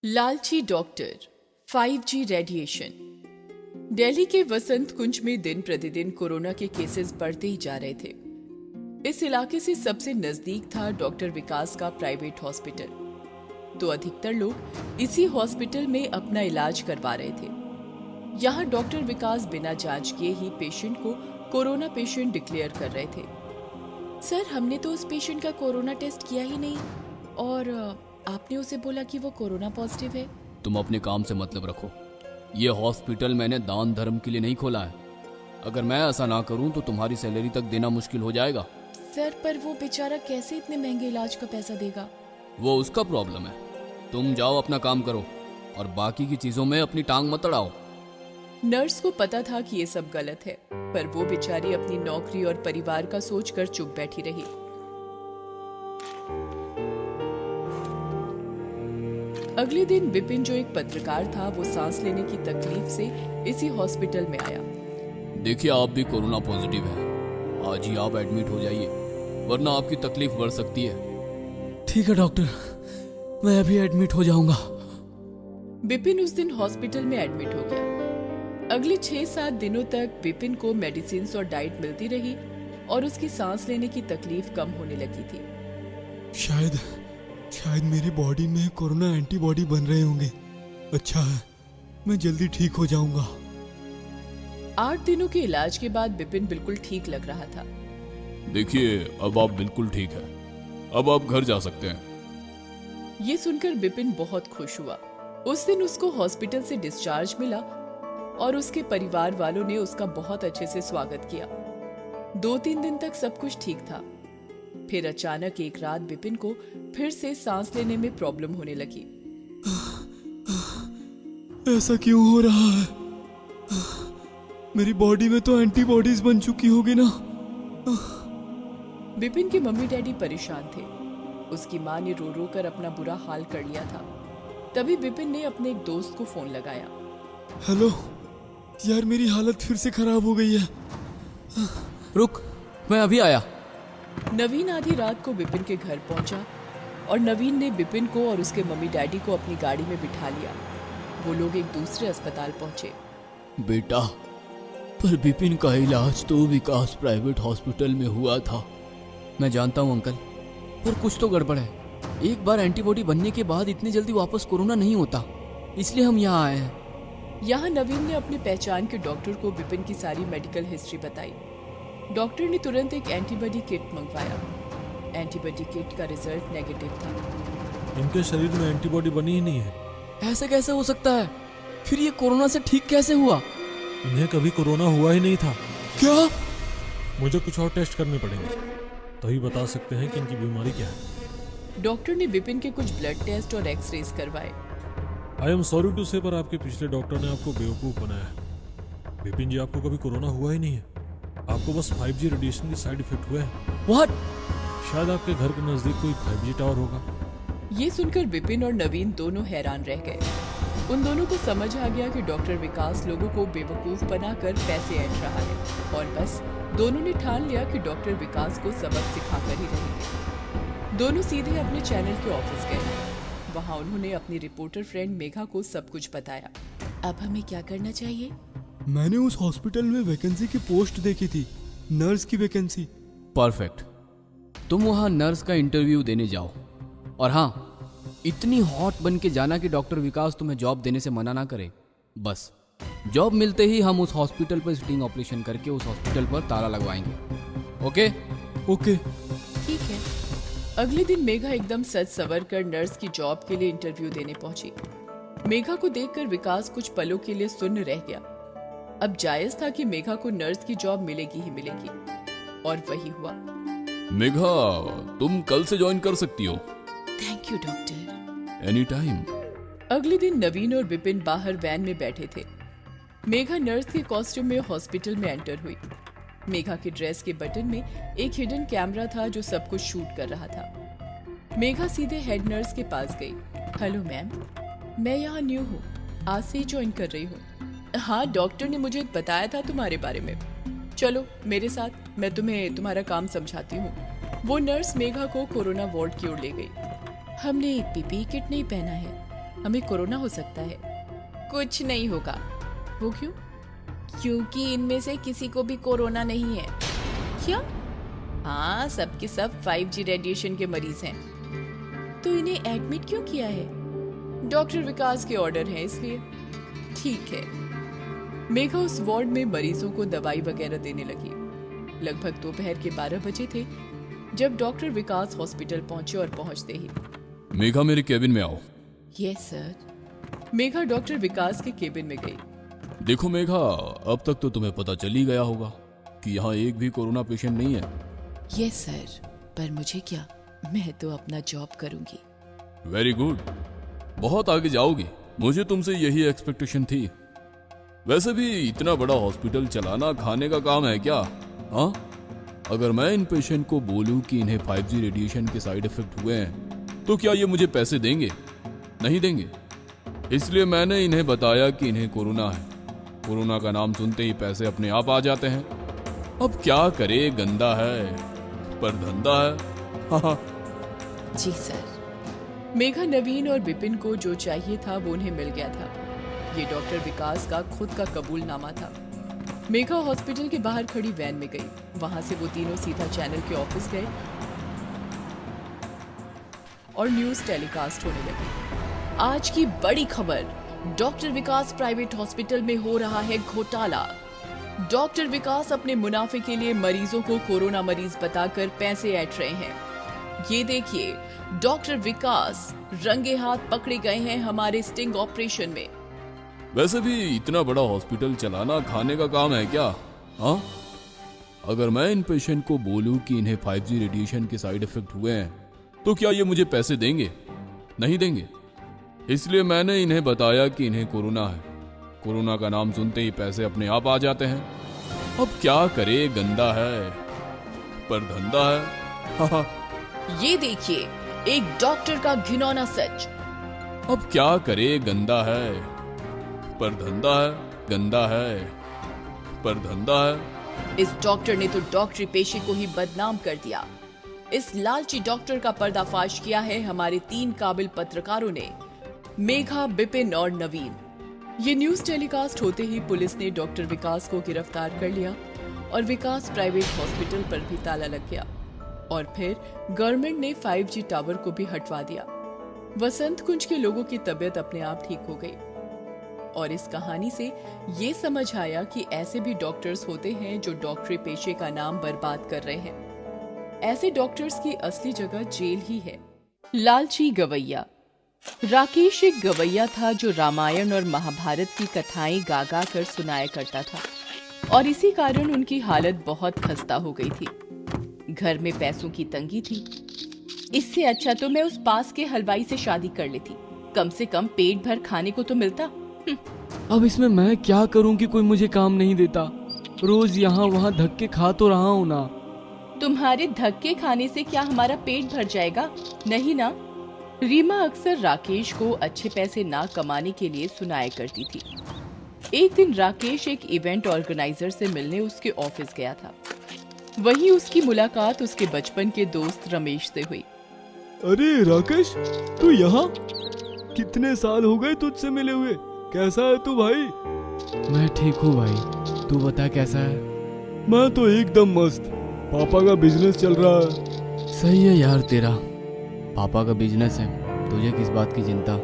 लालची doctor, 5G radiation. Delhi के वसंत कुंज में दिन प्रतिदिन कोरोना के केसेस बढ़ते ही जा रहे थे। इस इलाके से सबसे नजदीक था डॉक्टर विकास का प्राइवेट हॉस्पिटल, तो अधिकतर लोग इसी हॉस्पिटल में अपना इलाज करवा रहे थे। यहाँ डॉक्टर विकास बिना जांच किए ही पेशेंट को कोरोना पेशेंट डिक्लेयर कर रहे थे। सर, हमने तो उस पेशेंट का कोरोना टेस्ट किया ही नहीं और आपने उसे बोला कि वो कोरोना पॉजिटिव है। तुम अपने काम से मतलब रखो। ये हॉस्पिटल मैंने दान धर्म के लिए नहीं खोला है। अगर मैं ऐसा ना करूं तो तुम्हारी सैलरी तक देना मुश्किल हो जाएगा। सर, पर वो बेचारा कैसे इतने महंगे इलाज का पैसा देगा? वो उसका प्रॉब्लम है। तुम जाओ अपना काम करो और बाकी की चीजों में अपनी टांग मत अड़ाओ। नर्स को पता था कि ये सब गलत है, पर वो बेचारी अपनी नौकरी और परिवार का सोचकर चुप बैठी रही। अगले दिन विपिन, जो एक पत्रकार था, वो सांस लेने की तकलीफ से इसी हॉस्पिटल में आया। देखिए, आप भी कोरोना पॉजिटिव है। आज ही आप एडमिट हो जाइए, वरना आपकी तकलीफ बढ़ सकती है। ठीक है डॉक्टर, मैं अभी एडमिट हो जाऊंगा। विपिन उस दिन हॉस्पिटल में एडमिट हो गया। अगले 6-7 दिनों तक विपिन को मेडिसिन और डाइट मिलती रही और उसकी सांस लेने की तकलीफ कम होने लगी थी। शायद मेरी बॉडी में कोरोना एंटीबॉडी बन रहे होंगे। अच्छा है, मैं जल्दी ठीक हो जाऊंगा। 8 दिनों के इलाज के बाद विपिन बिल्कुल ठीक लग रहा था। देखिए, अब आप बिल्कुल ठीक है। अब आप घर जा सकते हैं। ये सुनकर विपिन बहुत खुश हुआ। उस दिन उसको हॉस्पिटल से डिस्चार्ज मिला और उसके परिवार वालों ने उसका बहुत अच्छे से स्वागत किया। 2-3 दिन तक सब कुछ ठीक था। फिर अचानक एक रात विपिन को फिर से सांस लेने में प्रॉब्लम होने लगी। ऐसा क्यों हो रहा है? मेरी बॉडी में तो एंटीबॉडीज बन चुकी होगी ना। विपिन के मम्मी डैडी परेशान थे। उसकी माँ ने रो रो कर अपना बुरा हाल कर लिया था। तभी विपिन ने अपने एक दोस्त को फोन लगाया। हेलो यार, मेरी हालत फिर से खराब हो गई है। रुक, मैं अभी आया। नवीन आधी रात को विपिन के घर पहुंचा और नवीन ने विपिन को और उसके मम्मी डैडी को अपनी गाड़ी में बिठा लिया। वो लोग एक दूसरे अस्पताल पहुंचे। बेटा, पर विपिन का इलाज तो विकास प्राइवेट हॉस्पिटल में हुआ था। मैं जानता हूं अंकल, पर कुछ तो गड़बड़ है। एक बार एंटीबॉडी बनने के बाद इतनी जल्दी वापस कोरोना नहीं होता, इसलिए हम यहाँ आए हैं। यहाँ नवीन ने अपनी पहचान के डॉक्टर को विपिन की सारी मेडिकल हिस्ट्री बताई। डॉक्टर ने तुरंत एक एंटीबॉडी किट मंगवाया। एंटीबॉडी किट का रिजल्ट नेगेटिव था। इनके शरीर में एंटीबॉडी बनी ही नहीं है। ऐसे कैसे हो सकता है? फिर ये कोरोना से ठीक कैसे हुआ? इन्हें कभी कोरोना हुआ ही नहीं था। क्या? मुझे कुछ और टेस्ट करने पड़ेंगे, तभी बता सकते हैं कि इनकी बीमारी क्या है। डॉक्टर ने विपिन के कुछ ब्लड टेस्ट और एक्सरेज करवाए। आई एम सॉरी टू से, पर आपके पिछले डॉक्टर ने आपको बेवकूफ बनाया है। विपिन जी, आपको कभी कोरोना हुआ ही नहीं है। आपको बस 5G रेडिएशन के साइड इफेक्ट हुए हैं। What? शायद आपके घर के नजदीक कोई 5G टावर होगा। ये सुनकर विपिन और नवीन दोनों हैरान रह गए। उन दोनों को समझ आ गया कि डॉक्टर विकास लोगों को बेवकूफ बनाकर पैसे ऐंठ रहा है और बस दोनों ने ठान लिया कि डॉक्टर विकास को सबक सिखाकर ही रहेंगे। दोनों सीधे अपने चैनल के ऑफिस गए। वहाँ उन्होंने अपनी रिपोर्टर फ्रेंड मेघा को सब कुछ बताया। अब हमें क्या करना चाहिए? मैंने उस हॉस्पिटल में वैकेंसी की पोस्ट देखी थी, नर्स की वैकेंसी। परफेक्ट। तुम वहाँ नर्स का इंटरव्यू देने जाओ। और हाँ, इतनी हॉट बन के जाना कि डॉक्टर विकास तुम्हें जॉब देने से मना ना करे। बस जॉब मिलते ही हम उस हॉस्पिटल पर स्टिंग ऑपरेशन करके उस हॉस्पिटल पर ताला लगवाएंगे। ओके? ओके, ठीक है। अगले दिन मेघा एकदम सज सवर कर नर्स की जॉब के लिए इंटरव्यू देने पहुंची। मेघा को देखकर विकास कुछ पलों के लिए सुन्न रह गया। अब जायज था कि मेघा को नर्स की जॉब मिलेगी ही मिलेगी, और वही हुआ। मेघा, तुम कल से ज्वाइन कर सकती हो। Thank you doctor. Any time. अगले दिन नवीन और विपिन बाहर वैन में बैठे थे। मेघा नर्स के कॉस्ट्यूम में हॉस्पिटल में एंटर हुई। मेघा के ड्रेस के बटन में एक हिडन कैमरा था जो सब कुछ शूट कर रहा था। मेघा सीधे हेड नर्स के पास गई। हेलो मैम, मैं यहाँ न्यू हूँ, आज से ही ज्वाइन कर रही हूँ। हाँ, डॉक्टर ने मुझे बताया था तुम्हारे बारे में। चलो मेरे साथ, मैं तुम्हें तुम्हारा काम समझाती हूँ। वो नर्स मेघा को कोरोना वार्ड की ओर ले गई। हमने पीपीई किट नहीं पहना है, हमें कोरोना हो सकता है। कुछ नहीं होगा। वो क्यों? क्योंकि इनमें से किसी को भी कोरोना नहीं है। क्या? हाँ, सबके सब 5G रेडिएशन के मरीज हैं। तो इन्हें एडमिट क्यों किया है? डॉक्टर विकास के ऑर्डर हैं इसलिए। ठीक है। मेघा उस वार्ड में मरीजों को दवाई वगैरह देने लगी। लगभग दोपहर के 12 बजे थे जब डॉक्टर विकास हॉस्पिटल पहुंचे और पहुंचते ही मेघा मेरे केबिन में आओ। Yes sir. Megha doctor Vikas के केबिन में गई। देखो मेघा, अब तक तो तुम्हें पता चल ही गया होगा कि यहाँ एक भी कोरोना पेशेंट नहीं है। यस सर, पर मुझे क्या, मैं तो अपना जॉब करूंगी। वेरी गुड, बहुत आगे जाओगी। मुझे तुमसे यही एक्सपेक्टेशन थी। वैसे भी इतना बड़ा हॉस्पिटल चलाना खाने का काम है क्या? हाँ, अगर मैं इन पेशेंट को बोलूं कि इन्हें 5G रेडिएशन के साइड इफेक्ट हुए हैं तो क्या ये मुझे पैसे देंगे? नहीं देंगे। इसलिए मैंने इन्हें बताया कि इन्हें कोरोना है। कोरोना का नाम सुनते ही पैसे अपने आप आ जाते हैं। अब क्या करे, गंदा है पर धंधा है। हाँ। जी सर। मेघा, नवीन और विपिन को जो चाहिए था वो उन्हें मिल गया था। ये डॉक्टर विकास का खुद का कबूलनामा था। मेघा हॉस्पिटल के बाहर खड़ी वैन में गई। वहां से वो तीनों सीधा चैनल के ऑफिस गए और न्यूज टेलीकास्ट होने लगी। आज की बड़ी खबर, डॉक्टर विकास प्राइवेट हॉस्पिटल में हो रहा है घोटाला। डॉक्टर विकास अपने मुनाफे के लिए मरीजों को कोरोना मरीज बताकर पैसे ऐंठ रहे हैं। ये देखिए, डॉक्टर विकास रंगे हाथ पकड़े गए हैं हमारे स्टिंग ऑपरेशन में। वैसे भी इतना बड़ा हॉस्पिटल चलाना खाने का काम है क्या? हाँ, अगर मैं इन पेशेंट को बोलूं कि इन्हें 5G रेडिएशन के साइड इफेक्ट हुए हैं तो क्या ये मुझे पैसे देंगे? नहीं देंगे। इसलिए मैंने इन्हें बताया कि इन्हें कोरोना है। कोरोना का नाम सुनते ही पैसे अपने आप आ जाते हैं। अब क्या करे, गंदा है पर धंधा है। हाँ। ये देखिए, एक डॉक्टर का घिनौना सच। अब क्या करे, गंदा है पर धंधा है। गंदा है पर धंधा है। इस डॉक्टर ने तो डॉक्टरी पेशे को ही बदनाम कर दिया। इस लालची डॉक्टर का पर्दाफाश किया है हमारे 3 काबिल पत्रकारों ने, मेघा, विपिन और नवीन। ये न्यूज टेलीकास्ट होते ही पुलिस ने डॉक्टर विकास को गिरफ्तार कर लिया और विकास प्राइवेट हॉस्पिटल पर भी ताला लग गया। और फिर गवर्नमेंट ने 5G टावर को भी हटवा दिया। वसंत कुंज के लोगों की तबीयत अपने आप ठीक हो गई। और इस कहानी से ये समझ आया कि ऐसे भी डॉक्टर्स होते हैं जो डॉक्टरी पेशे का नाम बर्बाद कर रहे हैं। ऐसे डॉक्टर्स की असली जगह जेल ही है। लालची गवैया। राकेश एक गवैया था जो रामायण और महाभारत की कथाएं गा गा कर सुनाया करता था और इसी कारण उनकी हालत बहुत खस्ता हो गई थी। घर में पैसों की तंगी थी। इससे अच्छा तो मैं उस पास के हलवाई से शादी कर लेती, कम से कम पेट भर खाने को तो मिलता। अब इसमें मैं क्या करूं कि कोई मुझे काम नहीं देता। रोज यहाँ वहाँ धक्के खा तो रहा हूँ ना। तुम्हारे धक्के खाने से क्या हमारा पेट भर जाएगा? नहीं ना। रीमा अक्सर राकेश को अच्छे पैसे ना कमाने के लिए सुनाया करती थी। एक दिन राकेश एक इवेंट ऑर्गेनाइजर से मिलने उसके ऑफिस गया था। वहीं उसकी मुलाकात उसके बचपन के दोस्त रमेश से हुई। अरे राकेश, तू यहाँ? कितने साल हो गए तुझसे मिले हुए। कैसा है तू भाई? मैं ठीक हूँ भाई, तू बता कैसा है? मैं तो एकदम मस्त। पापा का बिजनेस चल रहा है। सही है यार तेरा, पापा का बिजनेस है, तुझे किस बात की चिंता?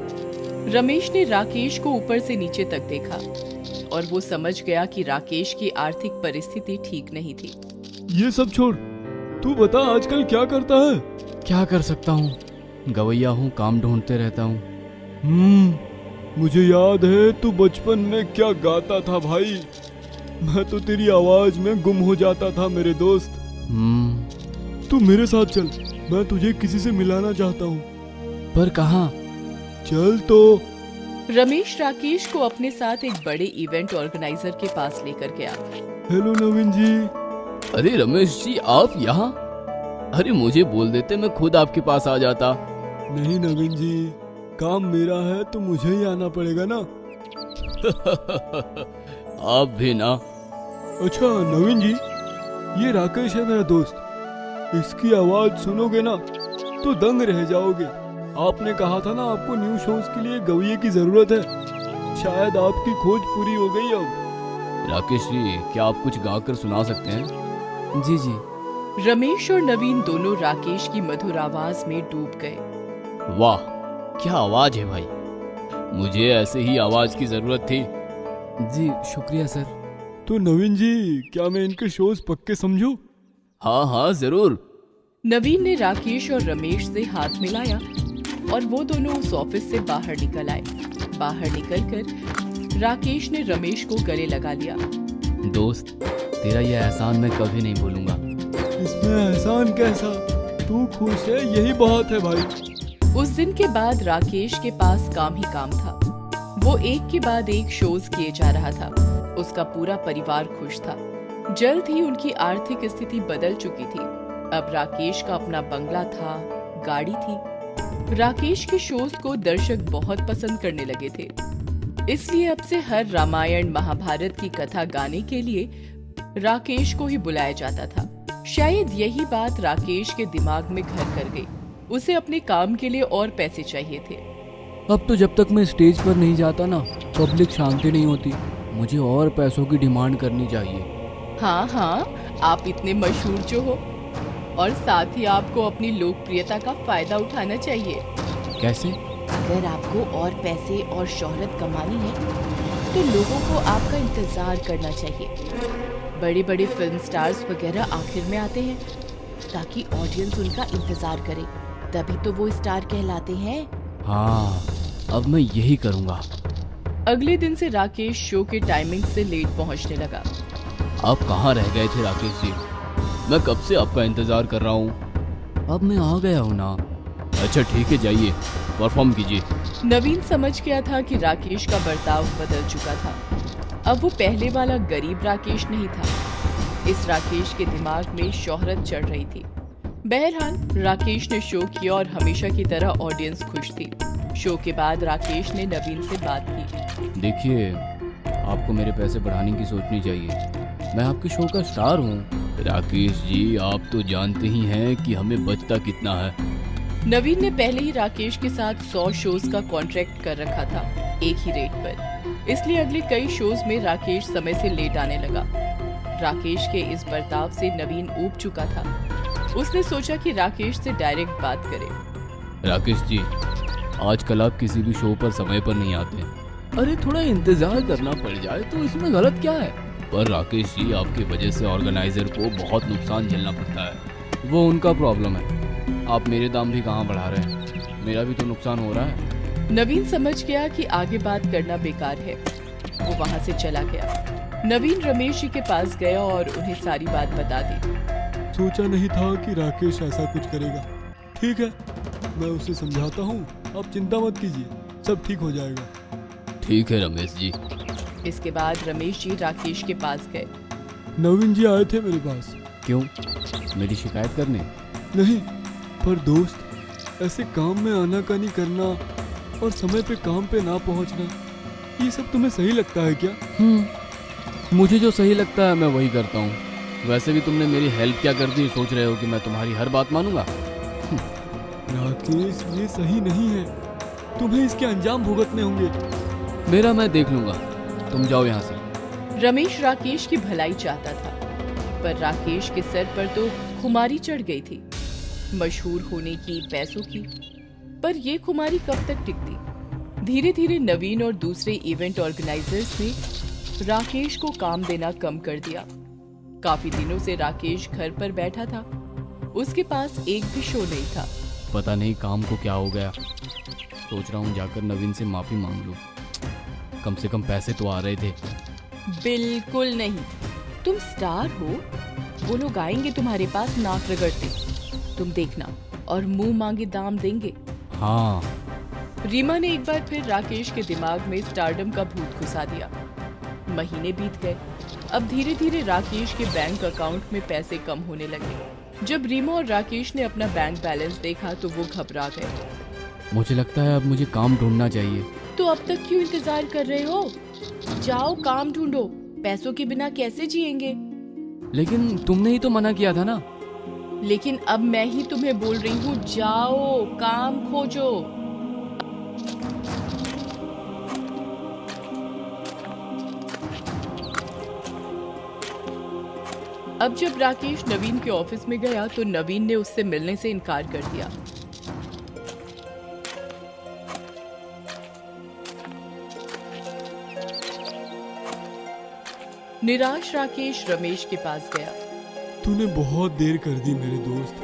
रमेश ने राकेश को ऊपर से नीचे तक देखा और वो समझ गया कि राकेश की आर्थिक परिस्थिति ठीक नहीं थी। ये सब छोड़, तू बता आजकल क्या करता है? क्या कर सकता हूँ, गवैया हूँ, काम ढूंढते रहता हूँ। मुझे याद है तू बचपन में क्या गाता था भाई। मैं तो तेरी आवाज में गुम हो जाता था मेरे दोस्त। तू मेरे साथ चल, मैं तुझे किसी से मिलाना चाहता हूँ। पर कहाँ? चल तो। रमेश राकेश को अपने साथ एक बड़े इवेंट ऑर्गेनाइजर के पास लेकर गया। हेलो नवीन जी। अरे रमेश जी, आप यहाँ? अरे मुझे बोल देते, मैं खुद आपके पास आ जाता। नहीं नवीन जी, काम मेरा है तो मुझे ही आना पड़ेगा ना। आप भी ना। अच्छा नवीन जी, ये राकेश है मेरा दोस्त। इसकी आवाज सुनोगे ना तो दंग रह जाओगे। आपने कहा था ना आपको न्यू शोज के लिए गवैये की जरूरत है। शायद आपकी खोज पूरी हो गई अब। राकेश जी, क्या आप कुछ गाकर सुना सकते हैं? जी जी। रमेश और नवीन दोनों राकेश की मधुर आवाज में डूब गए। वाह, क्या आवाज है भाई, मुझे ऐसे ही आवाज की जरूरत थी। जी शुक्रिया सर। तो नवीन जी, क्या मैं इनके शोज पक्के समझूं? हाँ हाँ जरूर। नवीन ने राकेश और रमेश से हाथ मिलाया और वो दोनों उस ऑफिस से बाहर निकल आए। बाहर निकलकर राकेश ने रमेश को गले लगा लिया। दोस्त, तेरा ये एहसान मैं कभी नहीं भूलूंगा। इसमें एहसान कैसा, तू खुश है यही बहुत है भाई। उस दिन के बाद राकेश के पास काम ही काम था। वो एक के बाद एक शोज किए जा रहा था। उसका पूरा परिवार खुश था। जल्द ही उनकी आर्थिक स्थिति बदल चुकी थी। अब राकेश का अपना बंगला था, गाड़ी थी। राकेश के शोज को दर्शक बहुत पसंद करने लगे थे। इसलिए अब से हर रामायण महाभारत की कथा गाने के लिए राकेश को ही बुलाया जाता था। शायद यही बात राकेश के दिमाग में घर कर गई। उसे अपने काम के लिए और पैसे चाहिए थे। अब तो जब तक मैं स्टेज पर नहीं जाता ना, पब्लिक शांति नहीं होती। मुझे और पैसों की डिमांड करनी चाहिए। हाँ हाँ, आप इतने मशहूर जो हो, और साथ ही आपको अपनी लोकप्रियता का फायदा उठाना चाहिए। कैसे? अगर आपको और पैसे और शोहरत कमानी है तो लोगों को आपका इंतजार करना चाहिए। बड़े बड़े फिल्म स्टार्स वगैरह आखिर में आते हैं ताकि ऑडियंस उनका इंतजार करे, तभी तो वो स्टार कहलाते हैं। हाँ, अब मैं यही करूँगा। अगले दिन से राकेश शो के टाइमिंग से लेट पहुंचने लगा। आप कहाँ रह गए थे राकेश जी? मैं कब से आपका इंतजार कर रहा हूँ। अब मैं आ गया हूँ ना। अच्छा ठीक है, जाइए परफॉर्म कीजिए। नवीन समझ गया था कि राकेश का बर्ताव बदल चुका था। अब वो पहले वाला गरीब राकेश नहीं था। इस राकेश के दिमाग में शोहरत चढ़ रही थी। बहरहाल राकेश ने शो किया और हमेशा की तरह ऑडियंस खुश थी। शो के बाद राकेश ने नवीन से बात की। देखिए, आपको मेरे पैसे बढ़ाने की सोचनी चाहिए। मैं आपके शो का स्टार हूँ। राकेश जी, आप तो जानते ही हैं कि हमें बचता कितना है। नवीन ने पहले ही राकेश के साथ 100 शोज का कॉन्ट्रैक्ट कर रखा था, एक ही रेट पर। इसलिए अगले कई शोज में राकेश समय से लेट आने लगा। राकेश के इस बर्ताव से नवीन ऊब चुका था। उसने सोचा कि राकेश से डायरेक्ट बात करे। राकेश जी, आजकल आप किसी भी शो पर समय पर नहीं आते। अरे थोड़ा इंतजार करना पड़ जाए तो इसमें गलत क्या है? पर राकेश जी, आपकी वजह से ऑर्गेनाइजर को बहुत नुकसान झेलना पड़ता है। वो उनका प्रॉब्लम है। आप मेरे दाम भी कहाँ बढ़ा रहे हैं? मेरा भी तो नुकसान हो रहा है। नवीन समझ गया कि आगे बात करना बेकार है। वो वहाँ से चला गया। नवीन रमेश जी के पास गया और उन्हें सारी बात बता दी। सोचा नहीं था कि राकेश ऐसा कुछ करेगा। ठीक है, मैं उसे समझाता हूँ। आप चिंता मत कीजिए, सब ठीक हो जाएगा। ठीक है रमेश जी। इसके बाद रमेश जी राकेश के पास गए। नवीन जी आए थे मेरे पास। क्यों? मेरी शिकायत करने? नहीं, पर दोस्त, ऐसे काम में आनाकानी करना और समय पे काम पे ना पहुंचना, ये सब तुम्हें सही लगता है क्या? मुझे जो सही लगता है मैं वही करता हूँ। वैसे भी तुमने मेरी हेल्प क्या कर दी? सोच रहे हो कि मैं तुम्हारी हर बात मानूंगा? राकेश, ये सही नहीं है। तुम्हें इसके अंजाम भुगतने होंगे। मेरा मैं देख लूंगा, तुम जाओ यहाँ से। रमेश राकेश की भलाई चाहता था, पर राकेश के सर पर तो खुमारी चढ़ गई थी, मशहूर होने की, पैसों की। पर ये खुमारी कब तक टिकती? धीरे धीरे नवीन और दूसरे इवेंट ऑर्गेनाइजर्स ने राकेश को काम देना कम कर दिया। काफी दिनों से राकेश घर पर बैठा था। उसके पास एक भी शो नहीं था। पता नहीं काम को क्या हो गया। सोच रहा हूँ जाकर नवीन से माफी मांग लूं। कम से कम पैसे तो आ रहे थे। बिल्कुल नहीं, तुम स्टार हो। वो लोग आएंगे तुम्हारे पास नाक रगड़ते, तुम देखना, और मुंह मांगे दाम देंगे। हाँ। रीमा ने एक बार फिर राकेश के दिमाग में स्टारडम का भूत घुसा दिया। महीने बीत गए। अब धीरे धीरे राकेश के बैंक अकाउंट में पैसे कम होने लगे। जब रीमा और राकेश ने अपना बैंक बैलेंस देखा तो वो घबरा गए। मुझे लगता है अब मुझे काम ढूंढना चाहिए। तो अब तक क्यों इंतजार कर रहे हो? जाओ काम ढूंढो, पैसों के बिना कैसे जिएंगे? लेकिन तुमने ही तो मना किया था ना। लेकिन अब मैं ही तुम्हें बोल रही हूँ, जाओ काम खोजो। अब जब राकेश नवीन के ऑफिस में गया तो नवीन ने उससे मिलने से इनकार कर दिया। निराश राकेश रमेश के पास गया। तूने बहुत देर कर दी मेरे दोस्त,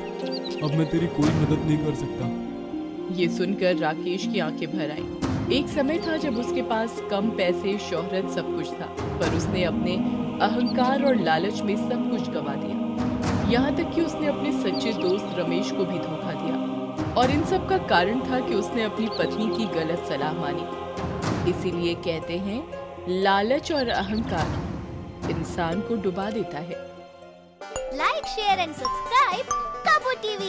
अब मैं तेरी कोई मदद नहीं कर सकता। ये सुनकर राकेश की आंखें भर आईं। एक समय था जब उसके पास कम पैसे, शोहरत, सब कुछ था, पर उसने अपने अहंकार और लालच में सब कुछ गंवा दिया। यहाँ तक कि उसने अपने सच्चे दोस्त रमेश को भी धोखा दिया, और इन सब का कारण था कि उसने अपनी पत्नी की गलत सलाह मानी। इसीलिए कहते हैं, लालच और अहंकार इंसान को डुबा देता है। Like, share and subscribe Kabu TV.